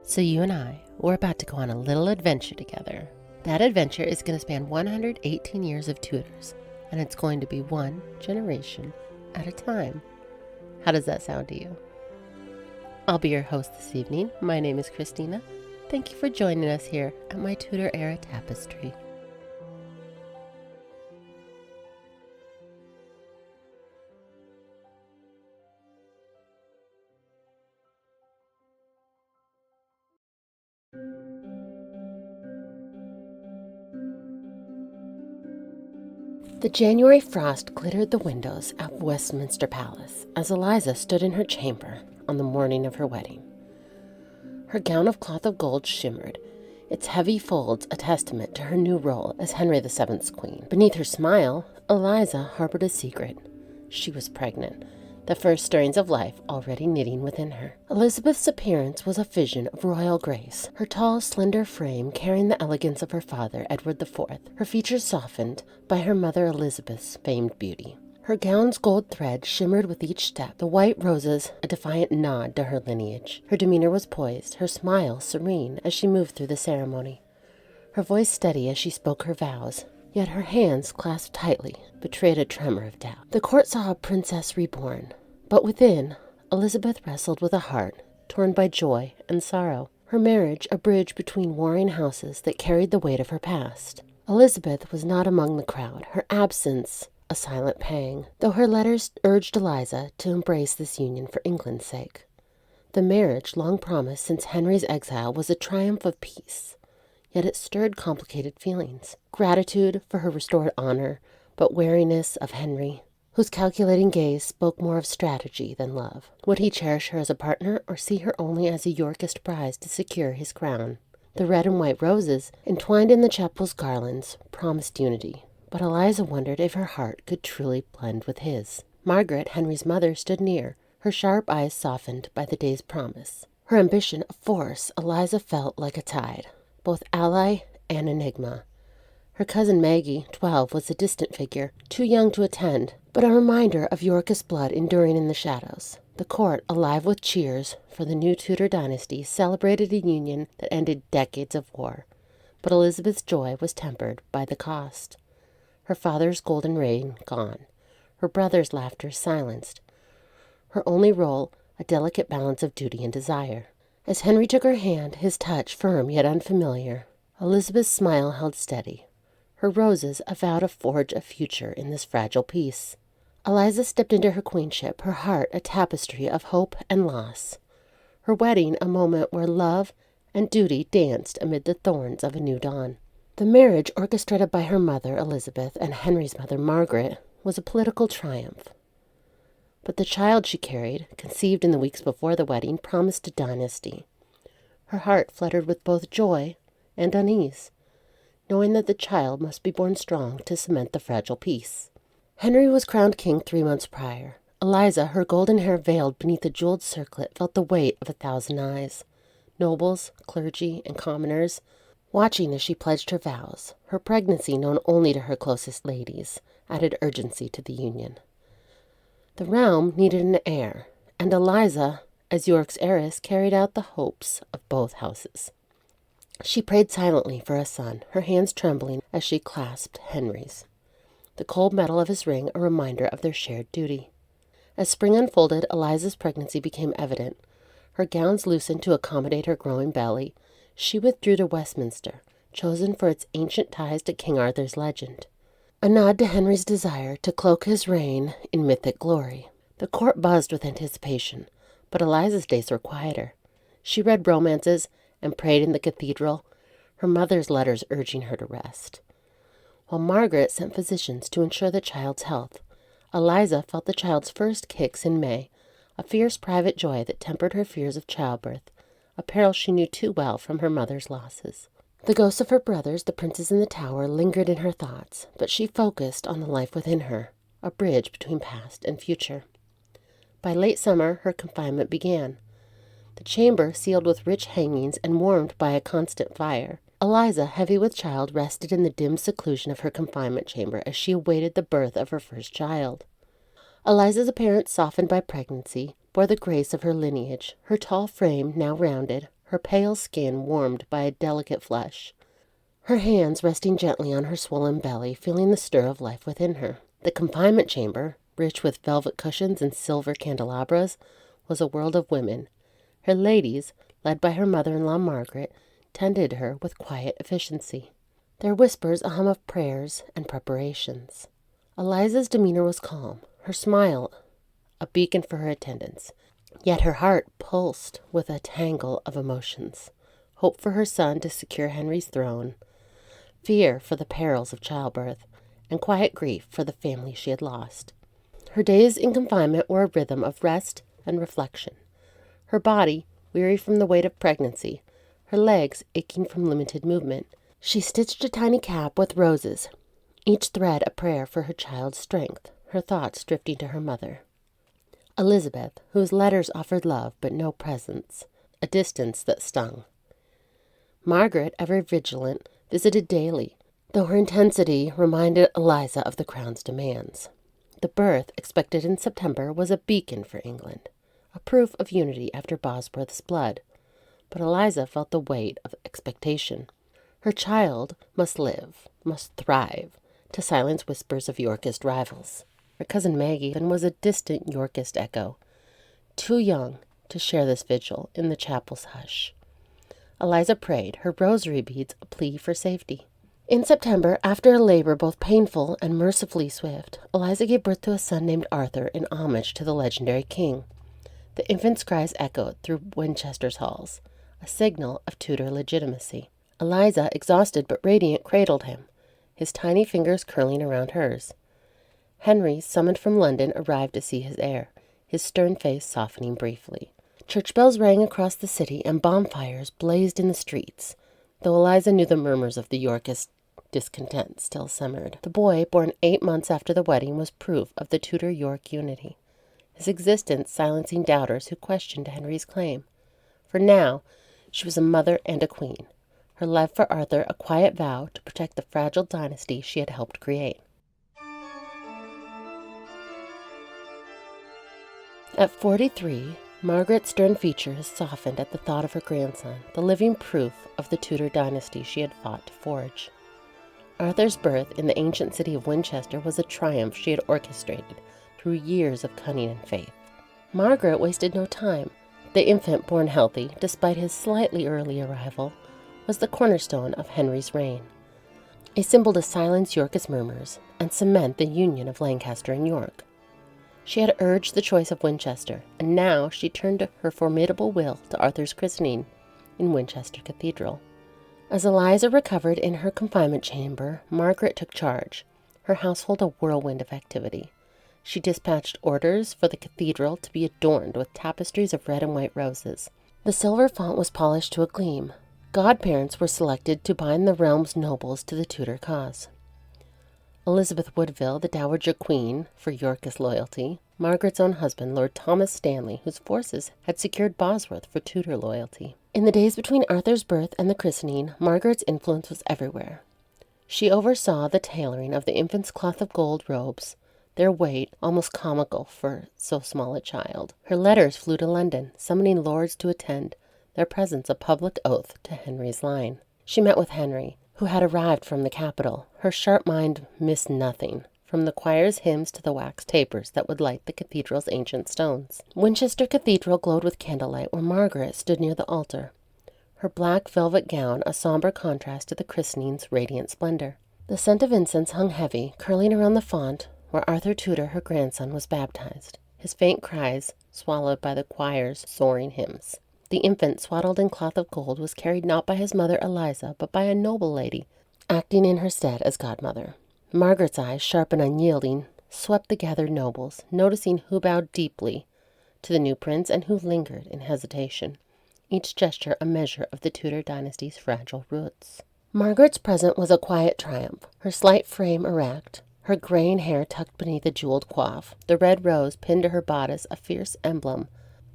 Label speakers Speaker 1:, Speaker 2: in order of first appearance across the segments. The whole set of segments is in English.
Speaker 1: So you and I, we're about to go on a little adventure together. That adventure is going to span 118 years of Tudors, and it's going to be one generation at a time. How does that sound to you? I'll be your host this evening. My name is Christina. Thank you for joining us here at my Tudor Era Tapestry. The January frost glittered the windows at Westminster Palace as Eliza stood in her chamber on the morning of her wedding. Her gown of cloth of gold shimmered, its heavy folds a testament to her new role as Henry VII's queen. Beneath her smile, Eliza harbored a secret. She was pregnant, the first stirrings of life already knitting within her. Elizabeth's appearance was a vision of royal grace, her tall, slender frame carrying the elegance of her father, Edward IV, her features softened by her mother Elizabeth's famed beauty. Her gown's gold thread shimmered with each step, the white roses a defiant nod to her lineage. Her demeanor was poised, her smile serene as she moved through the ceremony. Her voice steady as she spoke her vows, yet her hands clasped tightly betrayed a tremor of doubt. The court saw a princess reborn, but within, Elizabeth wrestled with a heart torn by joy and sorrow. Her marriage a bridge between warring houses that carried the weight of her past. Elizabeth was not among the crowd, her absence a silent pang, though her letters urged Eliza to embrace this union for England's sake. The marriage, long promised since Henry's exile, was a triumph of peace, yet it stirred complicated feelings. Gratitude for her restored honor, but wariness of Henry, whose calculating gaze spoke more of strategy than love. Would he cherish her as a partner, or see her only as a Yorkist prize to secure his crown? The red and white roses, entwined in the chapel's garlands, promised unity, but Eliza wondered if her heart could truly blend with his. Margaret, Henry's mother, stood near, her sharp eyes softened by the day's promise. Her ambition a force Eliza felt like a tide, both ally and enigma. Her cousin Maggie, 12, was a distant figure, too young to attend, but a reminder of Yorkist blood enduring in the shadows. The court, alive with cheers for the new Tudor dynasty, celebrated a union that ended decades of war, but Elizabeth's joy was tempered by the cost. Her father's golden reign gone, her brother's laughter silenced, her only role a delicate balance of duty and desire. As Henry took her hand, his touch firm yet unfamiliar, Elizabeth's smile held steady. Her roses avowed to forge a future in this fragile peace. Eliza stepped into her queenship, her heart a tapestry of hope and loss. Her wedding a moment where love and duty danced amid the thorns of a new dawn. The marriage, orchestrated by her mother, Elizabeth, and Henry's mother, Margaret, was a political triumph. But the child she carried, conceived in the weeks before the wedding, promised a dynasty. Her heart fluttered with both joy and unease, knowing that the child must be born strong to cement the fragile peace. Henry was crowned king 3 months prior. Eliza, her golden hair veiled beneath a jeweled circlet, felt the weight of 1,000 eyes. Nobles, clergy, and commoners, watching as she pledged her vows. Her pregnancy, known only to her closest ladies, added urgency to the union. The realm needed an heir, and Eliza, as York's heiress, carried out the hopes of both houses. She prayed silently for a son, her hands trembling as she clasped Henry's, the cold metal of his ring a reminder of their shared duty. As spring unfolded, Eliza's pregnancy became evident. Her gowns loosened to accommodate her growing belly. She withdrew to Westminster, chosen for its ancient ties to King Arthur's legend, a nod to Henry's desire to cloak his reign in mythic glory. The court buzzed with anticipation, but Eliza's days were quieter. She read romances and prayed in the cathedral, her mother's letters urging her to rest. While Margaret sent physicians to ensure the child's health, Eliza felt the child's first kicks in May, a fierce private joy that tempered her fears of childbirth, a peril she knew too well from her mother's losses. The ghosts of her brothers, the princes in the tower, lingered in her thoughts, but she focused on the life within her, a bridge between past and future. By late summer, her confinement began. The chamber, sealed with rich hangings and warmed by a constant fire. Eliza, heavy with child, rested in the dim seclusion of her confinement chamber as she awaited the birth of her first child. Eliza's appearance, softened by pregnancy, bore the grace of her lineage, her tall frame now rounded, her pale skin warmed by a delicate flush. Her hands resting gently on her swollen belly, feeling the stir of life within her. The confinement chamber, rich with velvet cushions and silver candelabras, was a world of women. Her ladies, led by her mother-in-law Margaret, tended her with quiet efficiency. Their whispers a hum of prayers and preparations. Eliza's demeanor was calm, her smile a beacon for her attendants. Yet her heart pulsed with a tangle of emotions. Hope for her son to secure Henry's throne, fear for the perils of childbirth, and quiet grief for the family she had lost. Her days in confinement were a rhythm of rest and reflection. Her body, weary from the weight of pregnancy, her legs aching from limited movement, she stitched a tiny cap with roses, each thread a prayer for her child's strength, her thoughts drifting to her mother, Elizabeth, whose letters offered love but no presents, a distance that stung. Margaret, ever vigilant, visited daily, though her intensity reminded Eliza of the crown's demands. The birth, expected in September, was a beacon for England, a proof of unity after Bosworth's blood. But Eliza felt the weight of expectation. Her child must live, must thrive, to silence whispers of Yorkist rivals. Her cousin Maggie was a distant Yorkist echo, too young to share this vigil in the chapel's hush. Eliza prayed, her rosary beads a plea for safety. In September, after a labor both painful and mercifully swift, Eliza gave birth to a son named Arthur in homage to the legendary king. The infant's cries echoed through Winchester's halls, a signal of Tudor legitimacy. Eliza, exhausted but radiant, cradled him, his tiny fingers curling around hers. Henry, summoned from London, arrived to see his heir, his stern face softening briefly. Church bells rang across the city and bonfires blazed in the streets, though Eliza knew the murmurs of the Yorkist discontent still simmered. The boy, born 8 months after the wedding, was proof of the Tudor-York unity, his existence silencing doubters who questioned Henry's claim. For now, she was a mother and a queen, her love for Arthur a quiet vow to protect the fragile dynasty she had helped create. At 43, Margaret's stern features softened at the thought of her grandson, the living proof of the Tudor dynasty she had fought to forge. Arthur's birth in the ancient city of Winchester was a triumph she had orchestrated through years of cunning and faith. Margaret wasted no time. The infant, born healthy, despite his slightly early arrival, was the cornerstone of Henry's reign, a symbol to silence Yorkist murmurs and cement the union of Lancaster and York. She had urged the choice of Winchester, and now she turned her formidable will to Arthur's christening in Winchester Cathedral. As Eliza recovered in her confinement chamber, Margaret took charge, her household a whirlwind of activity. She dispatched orders for the cathedral to be adorned with tapestries of red and white roses. The silver font was polished to a gleam. Godparents were selected to bind the realm's nobles to the Tudor cause. Elizabeth Woodville, the Dowager Queen, for Yorkist loyalty, Margaret's own husband, Lord Thomas Stanley, whose forces had secured Bosworth for Tudor loyalty. In the days between Arthur's birth and the christening, Margaret's influence was everywhere. She oversaw the tailoring of the infant's cloth of gold robes, their weight almost comical for so small a child. Her letters flew to London, summoning lords to attend, their presence a public oath to Henry's line. She met with Henry, who had arrived from the capital. Her sharp mind missed nothing, from the choir's hymns to the wax tapers that would light the cathedral's ancient stones. Winchester Cathedral glowed with candlelight where Margaret stood near the altar, her black velvet gown a somber contrast to the christening's radiant splendor. The scent of incense hung heavy, curling around the font where Arthur Tudor, her grandson, was baptized, his faint cries swallowed by the choir's soaring hymns. The infant, swaddled in cloth of gold, was carried not by his mother Eliza, but by a noble lady, acting in her stead as godmother. Margaret's eyes, sharp and unyielding, swept the gathered nobles, noticing who bowed deeply to the new prince and who lingered in hesitation, each gesture a measure of the Tudor dynasty's fragile roots. Margaret's present was a quiet triumph, her slight frame erect, her graying hair tucked beneath a jeweled coif, the red rose pinned to her bodice a fierce emblem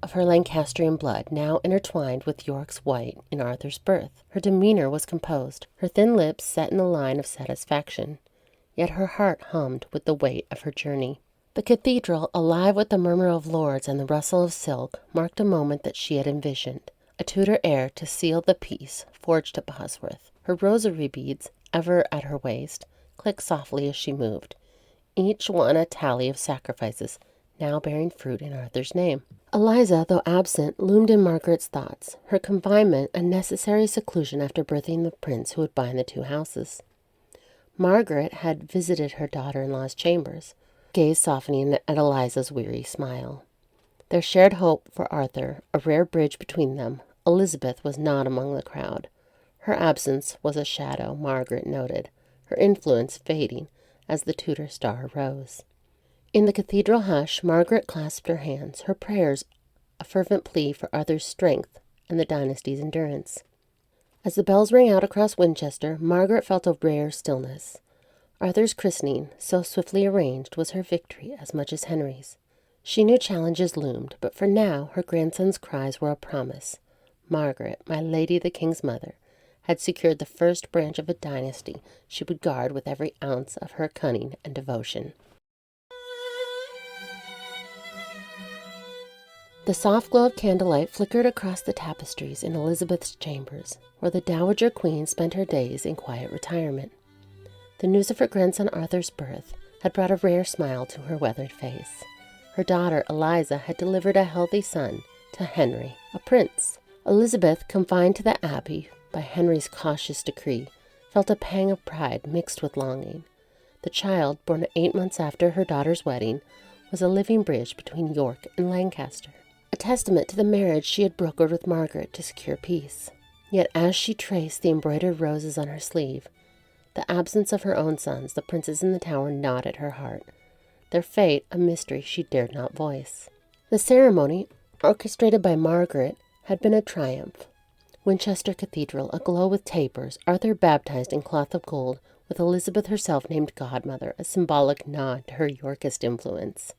Speaker 1: of her Lancastrian blood, now intertwined with York's white in Arthur's birth. Her demeanor was composed, her thin lips set in a line of satisfaction, yet her heart hummed with the weight of her journey. The cathedral, alive with the murmur of lords and the rustle of silk, marked a moment that she had envisioned, a Tudor heir to seal the peace forged at Bosworth. Her rosary beads, ever at her waist, clicked softly as she moved, each one a tally of sacrifices now bearing fruit in Arthur's name. Eliza, though absent, loomed in Margaret's thoughts, her confinement a necessary seclusion after birthing the prince who would bind the two houses. Margaret had visited her daughter-in-law's chambers, gaze softening at Eliza's weary smile. Their shared hope for Arthur, a rare bridge between them, Elizabeth was not among the crowd. Her absence was a shadow, Margaret noted, her influence fading as the Tudor star rose. In the cathedral hush, Margaret clasped her hands, her prayers a fervent plea for Arthur's strength and the dynasty's endurance. As the bells rang out across Winchester, Margaret felt a rare stillness. Arthur's christening, so swiftly arranged, was her victory as much as Henry's. She knew challenges loomed, but for now her grandson's cries were a promise. Margaret, my lady the king's mother, had secured the first branch of a dynasty she would guard with every ounce of her cunning and devotion. The soft glow of candlelight flickered across the tapestries in Elizabeth's chambers, where the Dowager Queen spent her days in quiet retirement. The news of her grandson Arthur's birth had brought a rare smile to her weathered face. Her daughter Eliza had delivered a healthy son to Henry, a prince. Elizabeth, confined to the abbey by Henry's cautious decree, felt a pang of pride mixed with longing. The child, born 8 months after her daughter's wedding, was a living bridge between York and Lancaster, a testament to the marriage she had brokered with Margaret to secure peace. Yet as she traced the embroidered roses on her sleeve, the absence of her own sons, the princes in the tower, gnawed at her heart, their fate a mystery she dared not voice. The ceremony, orchestrated by Margaret, had been a triumph. Winchester Cathedral aglow with tapers, Arthur baptized in cloth of gold, with Elizabeth herself named godmother, a symbolic nod to her Yorkist influence.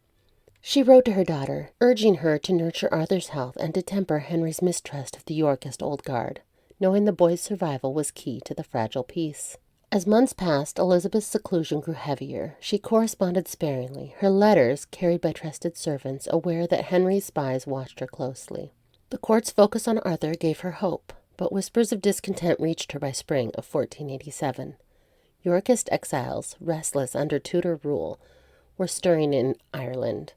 Speaker 1: She wrote to her daughter, urging her to nurture Arthur's health and to temper Henry's mistrust of the Yorkist old guard, knowing the boy's survival was key to the fragile peace. As months passed, Elizabeth's seclusion grew heavier. She corresponded sparingly, her letters carried by trusted servants, aware that Henry's spies watched her closely. The court's focus on Arthur gave her hope, but whispers of discontent reached her by spring of 1487. Yorkist exiles, restless under Tudor rule, were stirring in Ireland,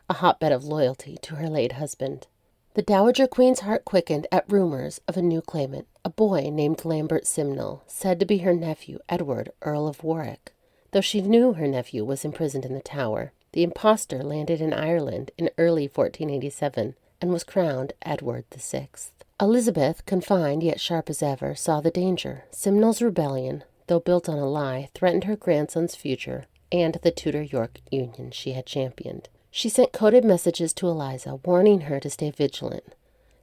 Speaker 1: a hotbed of loyalty to her late husband. The Dowager Queen's heart quickened at rumors of a new claimant, a boy named Lambert Simnel, said to be her nephew, Edward, Earl of Warwick. Though she knew her nephew was imprisoned in the Tower, the impostor landed in Ireland in early 1487 and was crowned Edward VI. Elizabeth, confined yet sharp as ever, saw the danger. Simnel's rebellion, though built on a lie, threatened her grandson's future and the Tudor-York union she had championed. She sent coded messages to Eliza, warning her to stay vigilant,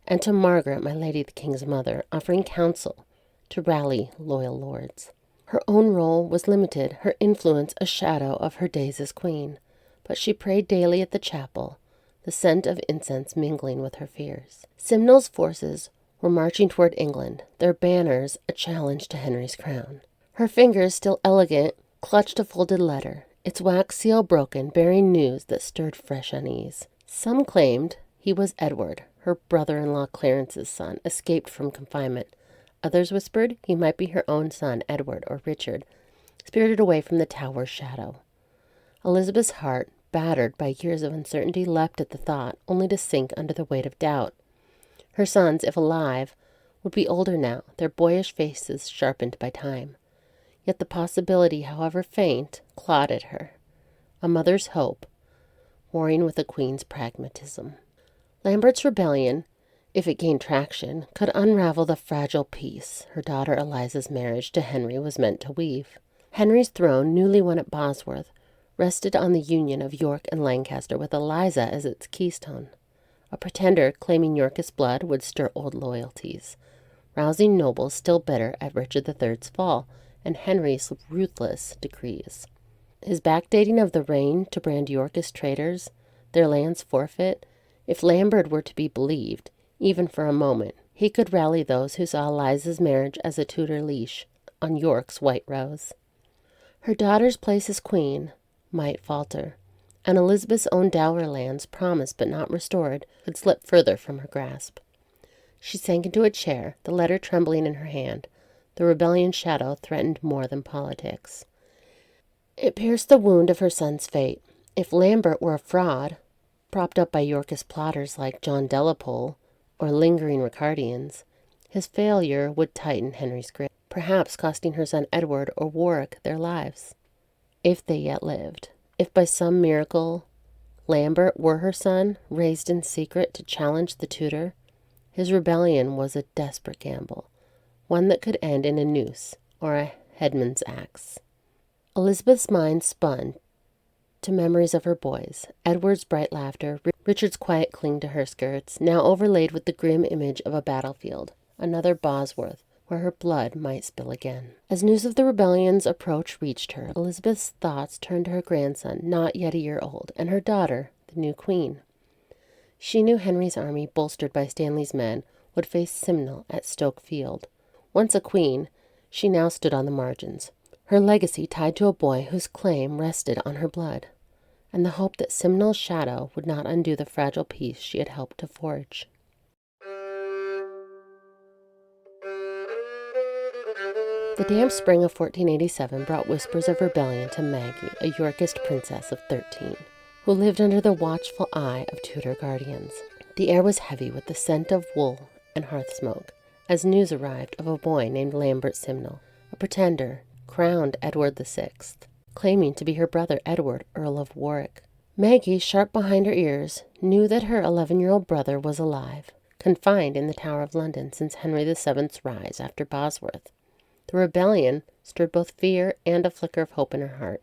Speaker 1: and to Margaret, my lady the king's mother, offering counsel to rally loyal lords. Her own role was limited, her influence a shadow of her days as queen, but she prayed daily at the chapel, the scent of incense mingling with her fears. Simnel's forces were marching toward England, their banners a challenge to Henry's crown. Her fingers, still elegant, clutched a folded letter, its wax seal broken, bearing news that stirred fresh unease. Some claimed he was Edward, her brother-in-law Clarence's son, escaped from confinement. Others whispered he might be her own son, Edward or Richard, spirited away from the Tower's shadow. Elizabeth's heart, battered by years of uncertainty, leapt at the thought, only to sink under the weight of doubt. Her sons, if alive, would be older now, their boyish faces sharpened by time. Yet the possibility, however faint, clawed at her. A mother's hope, warring with a queen's pragmatism. Lambert's rebellion, if it gained traction, could unravel the fragile peace her daughter Eliza's marriage to Henry was meant to weave. Henry's throne, newly won at Bosworth, rested on the union of York and Lancaster with Eliza as its keystone. A pretender claiming Yorkist blood would stir old loyalties, rousing nobles still bitter at Richard III's fall and Henry's ruthless decrees. His backdating of the reign to brand Yorkist traitors, their lands forfeit, if Lambert were to be believed, even for a moment, he could rally those who saw Eliza's marriage as a Tudor leash on York's white rose. Her daughter's place as queen might falter, and Elizabeth's own dower lands, promised but not restored, would slip further from her grasp. She sank into a chair, the letter trembling in her hand. The rebellion shadow threatened more than politics. It pierced the wound of her son's fate. If Lambert were a fraud, propped up by Yorkist plotters like John Delapole or lingering Ricardians, his failure would tighten Henry's grip, perhaps costing her son Edward or Warwick their lives, if they yet lived. If by some miracle Lambert were her son, raised in secret to challenge the Tudor, his rebellion was a desperate gamble, one that could end in a noose or a headsman's axe. Elizabeth's mind spun to memories of her boys, Edward's bright laughter, Richard's quiet cling to her skirts, now overlaid with the grim image of a battlefield, another Bosworth, where her blood might spill again. As news of the rebellion's approach reached her, Elizabeth's thoughts turned to her grandson, not yet a year old, and her daughter, the new queen. She knew Henry's army, bolstered by Stanley's men, would face Simnel at Stoke Field. Once a queen, she now stood on the margins, her legacy tied to a boy whose claim rested on her blood, and the hope that Simnel's shadow would not undo the fragile peace she had helped to forge. The damp spring of 1487 brought whispers of rebellion to Maggie, a Yorkist princess of 13, who lived under the watchful eye of Tudor guardians. The air was heavy with the scent of wool and hearth smoke, as news arrived of a boy named Lambert Simnel, a pretender, crowned Edward VI, claiming to be her brother Edward, Earl of Warwick. Maggie, sharp behind her ears, knew that her 11-year-old brother was alive, confined in the Tower of London since Henry VII's rise after Bosworth. The rebellion stirred both fear and a flicker of hope in her heart.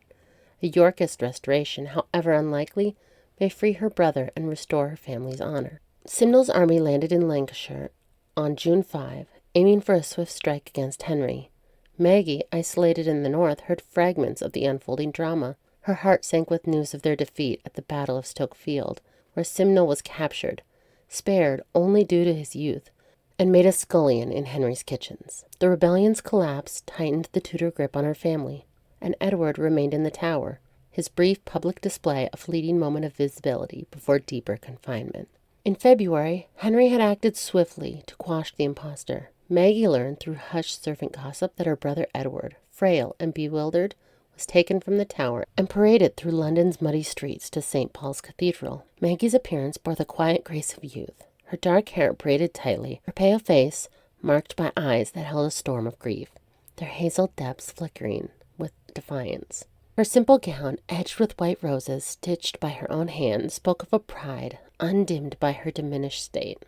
Speaker 1: A Yorkist restoration, however unlikely, may free her brother and restore her family's honor. Simnel's army landed in Lancashire on June 5, aiming for a swift strike against Henry. Maggie, isolated in the north, heard fragments of the unfolding drama. Her heart sank with news of their defeat at the Battle of Stoke Field, where Simnel was captured, spared only due to his youth, and made a scullion in Henry's kitchens. The rebellion's collapse tightened the Tudor grip on her family, and Edward remained in the Tower, his brief public display a fleeting moment of visibility before deeper confinement. In February, Henry had acted swiftly to quash the impostor. Maggie learned through hushed servant gossip that her brother Edward, frail and bewildered, was taken from the Tower and paraded through London's muddy streets to St. Paul's Cathedral. Maggie's appearance bore the quiet grace of youth, her dark hair braided tightly, her pale face marked by eyes that held a storm of grief, their hazel depths flickering with defiance. Her simple gown, edged with white roses stitched by her own hand, spoke of a pride undimmed by her diminished state.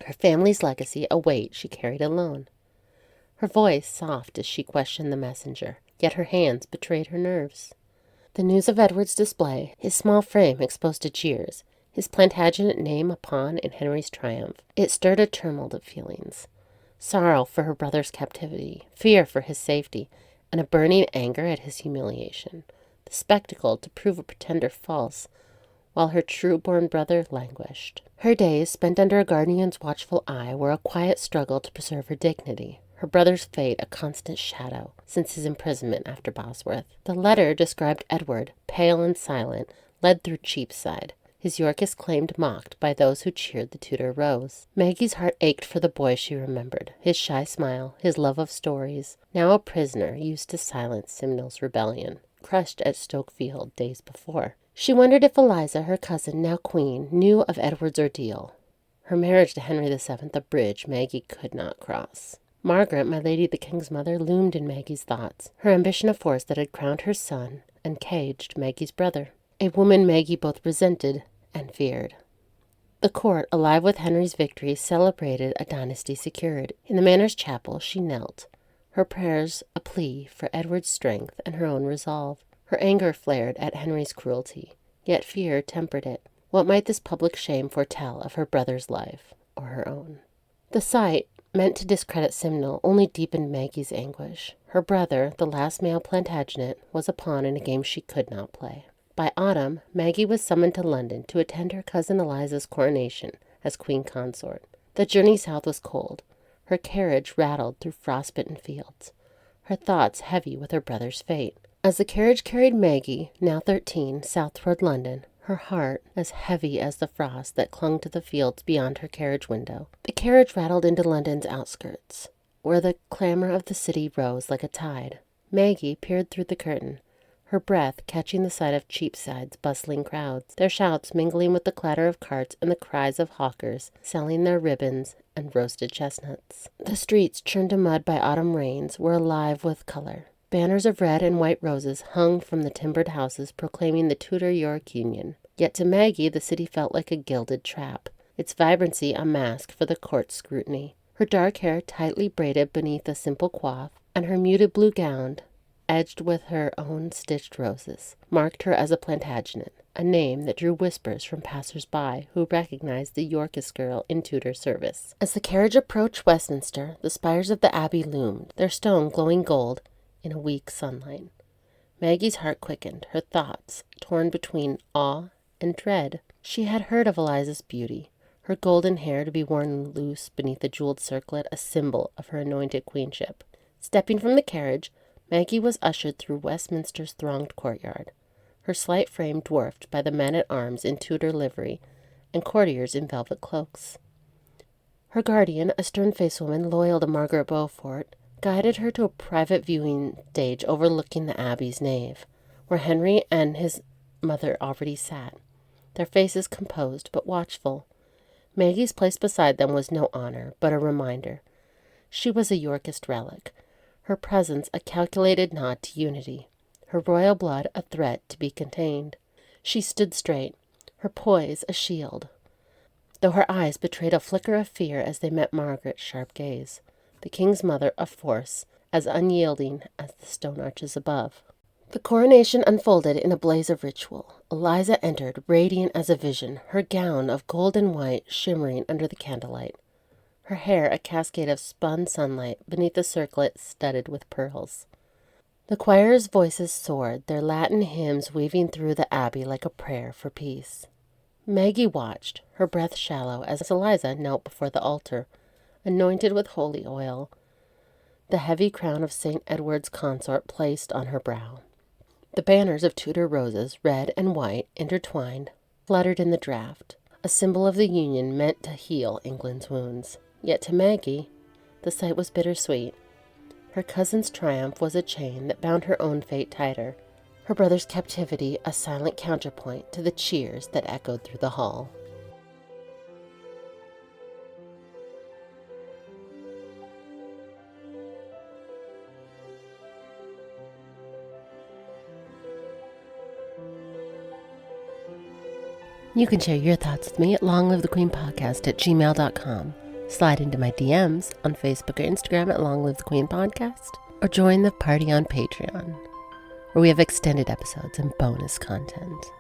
Speaker 1: Her family's legacy, a weight she carried alone. Her voice soft as she questioned the messenger, yet her hands betrayed her nerves. The news of Edward's display, his small frame exposed to jeers, his Plantagenet name a pawn in Henry's triumph, it stirred a tumult of feelings. Sorrow for her brother's captivity, fear for his safety, and a burning anger at his humiliation. The spectacle to prove a pretender false, while her true-born brother languished. Her days, spent under a guardian's watchful eye, were a quiet struggle to preserve her dignity, her brother's fate a constant shadow since his imprisonment after Bosworth. The letter described Edward, pale and silent, led through Cheapside, his Yorkist claim mocked by those who cheered the Tudor rose. Maggie's heart ached for the boy she remembered, his shy smile, his love of stories, now a prisoner used to silence Simnel's rebellion, crushed at Stoke Field days before. She wondered if Eliza, her cousin, now queen, knew of Edward's ordeal. Her marriage to Henry VII, a bridge Maggie could not cross. Margaret, my lady the king's mother, loomed in Maggie's thoughts, her ambition a force that had crowned her son and caged Maggie's brother, a woman Maggie both resented and feared. The court, alive with Henry's victory, celebrated a dynasty secured. In the Manor's chapel she knelt, her prayers a plea for Edward's strength and her own resolve. Her anger flared at Henry's cruelty, yet fear tempered it. What might this public shame foretell of her brother's life, or her own? The sight, meant to discredit Simnel, only deepened Maggie's anguish. Her brother, the last male Plantagenet, was a pawn in a game she could not play. By autumn, Maggie was summoned to London to attend her cousin Eliza's coronation as queen consort. The journey south was cold. Her carriage rattled through frostbitten fields, her thoughts heavy with her brother's fate. As the carriage carried Maggie, now 13, south toward London, her heart as heavy as the frost that clung to the fields beyond her carriage window. The carriage rattled into London's outskirts, where the clamor of the city rose like a tide. Maggie peered through the curtain, her breath catching the sight of Cheapside's bustling crowds, their shouts mingling with the clatter of carts and the cries of hawkers selling their ribbons and roasted chestnuts. The streets, churned to mud by autumn rains, were alive with color. Banners of red and white roses hung from the timbered houses proclaiming the Tudor York Union. Yet to Maggie the city felt like a gilded trap, its vibrancy a mask for the court's scrutiny. Her dark hair tightly braided beneath a simple coif, and her muted blue gown, edged with her own stitched roses, marked her as a Plantagenet, a name that drew whispers from passers-by who recognized the Yorkist girl in Tudor service. As the carriage approached Westminster, the spires of the Abbey loomed, their stone glowing gold in a weak sunlight. Maggie's heart quickened, her thoughts torn between awe and dread. She had heard of Eliza's beauty, her golden hair to be worn loose beneath a jeweled circlet, a symbol of her anointed queenship. Stepping from the carriage, Maggie was ushered through Westminster's thronged courtyard, her slight frame dwarfed by the men-at-arms in Tudor livery and courtiers in velvet cloaks. Her guardian, a stern-faced woman loyal to Margaret Beaufort, guided her to a private viewing stage overlooking the Abbey's nave, where Henry and his mother already sat, their faces composed but watchful. Maggie's place beside them was no honor, but a reminder. She was a Yorkist relic, her presence a calculated nod to unity, her royal blood a threat to be contained. She stood straight, her poise a shield, though her eyes betrayed a flicker of fear as they met Margaret's sharp gaze, the king's mother a force as unyielding as the stone arches above. The coronation unfolded in a blaze of ritual. Eliza entered, radiant as a vision, her gown of gold and white shimmering under the candlelight, her hair a cascade of spun sunlight beneath a circlet studded with pearls. The choir's voices soared, their Latin hymns weaving through the abbey like a prayer for peace. Maggie watched, her breath shallow, as Eliza knelt before the altar, anointed with holy oil, the heavy crown of St. Edward's consort placed on her brow. The banners of Tudor roses, red and white, intertwined, fluttered in the draught, a symbol of the union meant to heal England's wounds. Yet to Maggie, the sight was bittersweet. Her cousin's triumph was a chain that bound her own fate tighter, her brother's captivity a silent counterpoint to the cheers that echoed through the hall. You can share your thoughts with me at longlivethequeenpodcast@gmail.com. Slide into my DMs on Facebook or Instagram at Long Live the Queen Podcast, or join the party on Patreon, where we have extended episodes and bonus content.